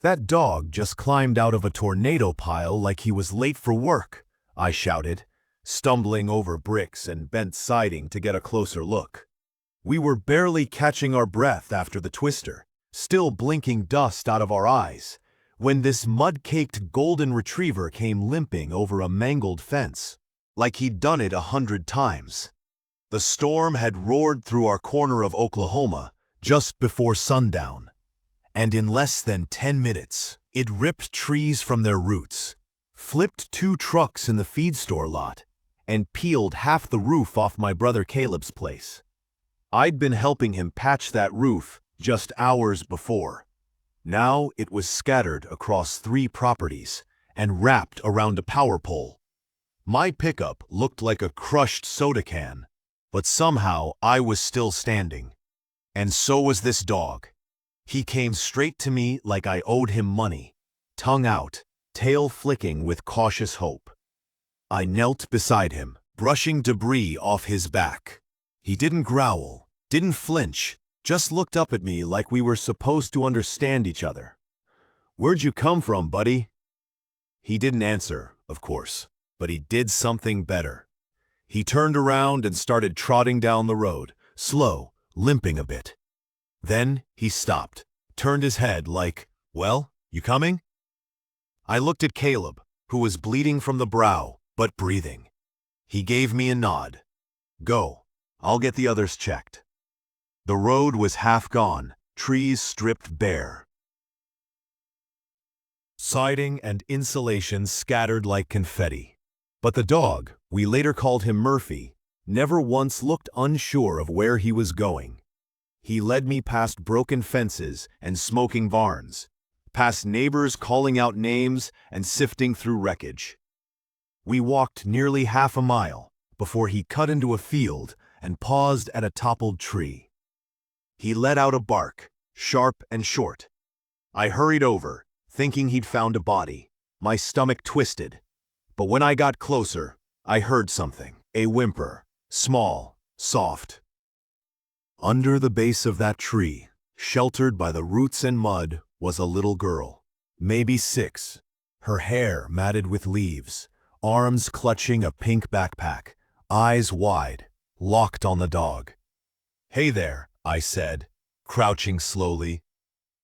"That dog just climbed out of a tornado pile like he was late for work," I shouted, stumbling over bricks and bent siding to get a closer look. We were barely catching our breath after the twister, still blinking dust out of our eyes, when this mud-caked golden retriever came limping over a mangled fence, like he'd done it 100 times. The storm had roared through our corner of Oklahoma just before sundown, and in less than 10 minutes, it ripped trees from their roots, flipped 2 trucks in the feed store lot, and peeled half the roof off my brother Caleb's place. I'd been helping him patch that roof just hours before. Now it was scattered across 3 properties and wrapped around a power pole. My pickup looked like a crushed soda can, but somehow I was still standing. And so was this dog. He came straight to me like I owed him money, tongue out, tail flicking with cautious hope. I knelt beside him, brushing debris off his back. He didn't growl, didn't flinch, just looked up at me like we were supposed to understand each other. "Where'd you come from, buddy?" He didn't answer, of course, but he did something better. He turned around and started trotting down the road, slow, limping a bit. Then he stopped, turned his head like, "Well, you coming?" I looked at Caleb, who was bleeding from the brow, but breathing. He gave me a nod. "Go, I'll get the others checked." The road was half gone, trees stripped bare. Siding and insulation scattered like confetti. But the dog, we later called him Murphy, never once looked unsure of where he was going. He led me past broken fences and smoking barns, past neighbors calling out names and sifting through wreckage. We walked nearly half a mile before he cut into a field and paused at a toppled tree. He let out a bark, sharp and short. I hurried over, thinking he'd found a body. My stomach twisted. But when I got closer, I heard something, a whimper, small, soft. Under the base of that tree, sheltered by the roots and mud, was a little girl, maybe 6, her hair matted with leaves, arms clutching a pink backpack, eyes wide, locked on the dog. "Hey there," I said, crouching slowly.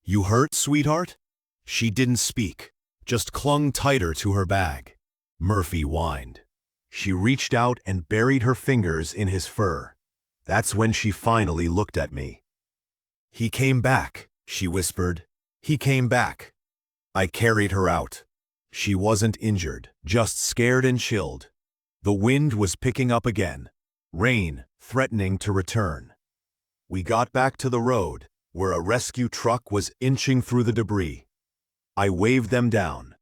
"You hurt, sweetheart?" She didn't speak, just clung tighter to her bag. Murphy whined. She reached out and buried her fingers in his fur. That's when she finally looked at me. "He came back," she whispered. "He came back." I carried her out. She wasn't injured, just scared and chilled. The wind was picking up again, rain threatening to return. We got back to the road, where a rescue truck was inching through the debris. I waved them down.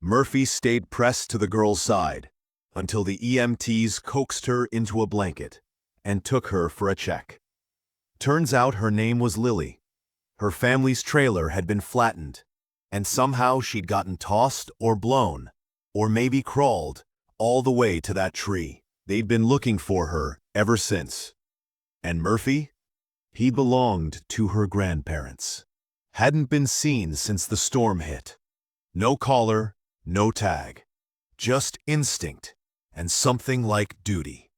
Murphy stayed pressed to the girl's side until the EMTs coaxed her into a blanket and took her for a check. Turns out her name was Lily. Her family's trailer had been flattened, and somehow she'd gotten tossed or blown, or maybe crawled, all the way to that tree. They'd been looking for her ever since. And Murphy? He belonged to her grandparents. Hadn't been seen since the storm hit. No collar, no tag. Just instinct and something like duty.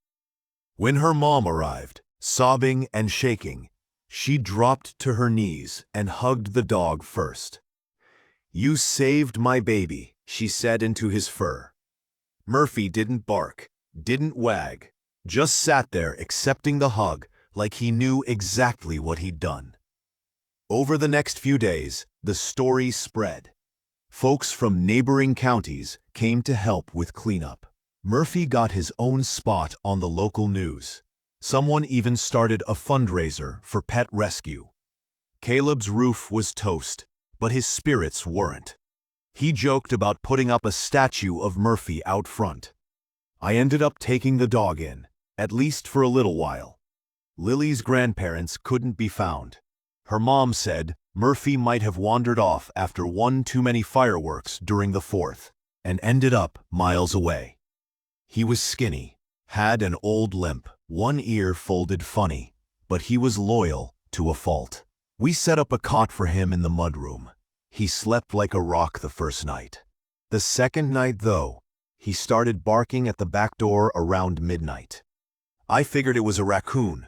When her mom arrived, sobbing and shaking, she dropped to her knees and hugged the dog first. "You saved my baby," she said into his fur. Murphy didn't bark, didn't wag, just sat there accepting the hug like he knew exactly what he'd done. Over the next few days, the story spread. Folks from neighboring counties came to help with cleanup. Murphy got his own spot on the local news. Someone even started a fundraiser for pet rescue. Caleb's roof was toast, but his spirits weren't. He joked about putting up a statue of Murphy out front. I ended up taking the dog in, at least for a little while. Lily's grandparents couldn't be found. Her mom said Murphy might have wandered off after one too many fireworks during the 4th, and ended up miles away. He was skinny, had an old limp, one ear folded funny, but he was loyal to a fault. We set up a cot for him in the mudroom. He slept like a rock the first night. The second night, though, he started barking at the back door around midnight. I figured it was a raccoon,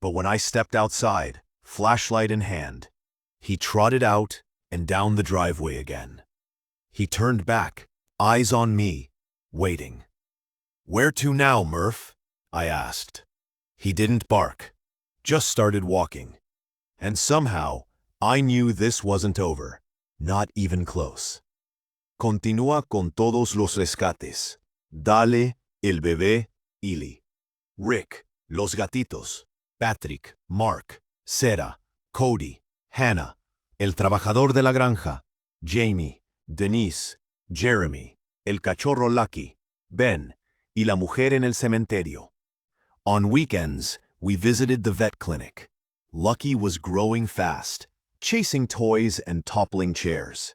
but when I stepped outside, flashlight in hand, he trotted out and down the driveway again. He turned back, eyes on me, waiting. "Where to now, Murph?" I asked. He didn't bark, just started walking. And somehow, I knew this wasn't over, not even close. Continúa con todos los rescates. Dale, el bebé, Ili. Rick, los gatitos. Patrick, Mark, Sarah, Cody, Hannah, el trabajador de la granja, Jamie, Denise, Jeremy, el cachorro Lucky, Ben, y la mujer en el cementerio. On weekends, we visited the vet clinic. Lucky was growing fast, chasing toys and toppling chairs.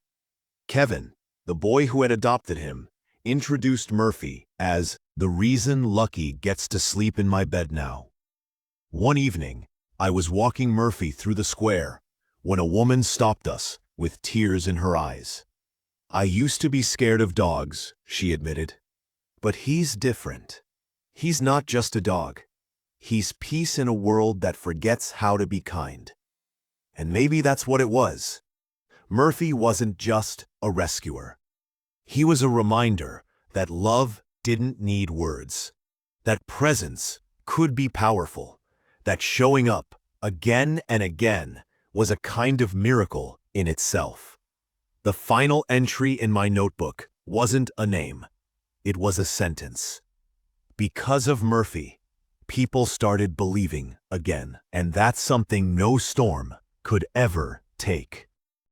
Kevin, the boy who had adopted him, introduced Murphy as the reason Lucky gets to sleep in my bed now. One evening, I was walking Murphy through the square when a woman stopped us with tears in her eyes. "I used to be scared of dogs," she admitted. "But he's different. He's not just a dog. He's peace in a world that forgets how to be kind." And maybe that's what it was. Murphy wasn't just a rescuer. He was a reminder that love didn't need words, that presence could be powerful, that showing up again and again was a kind of miracle in itself. The final entry in my notebook wasn't a name. It was a sentence. Because of Murphy, people started believing again, and that's something no storm could ever take.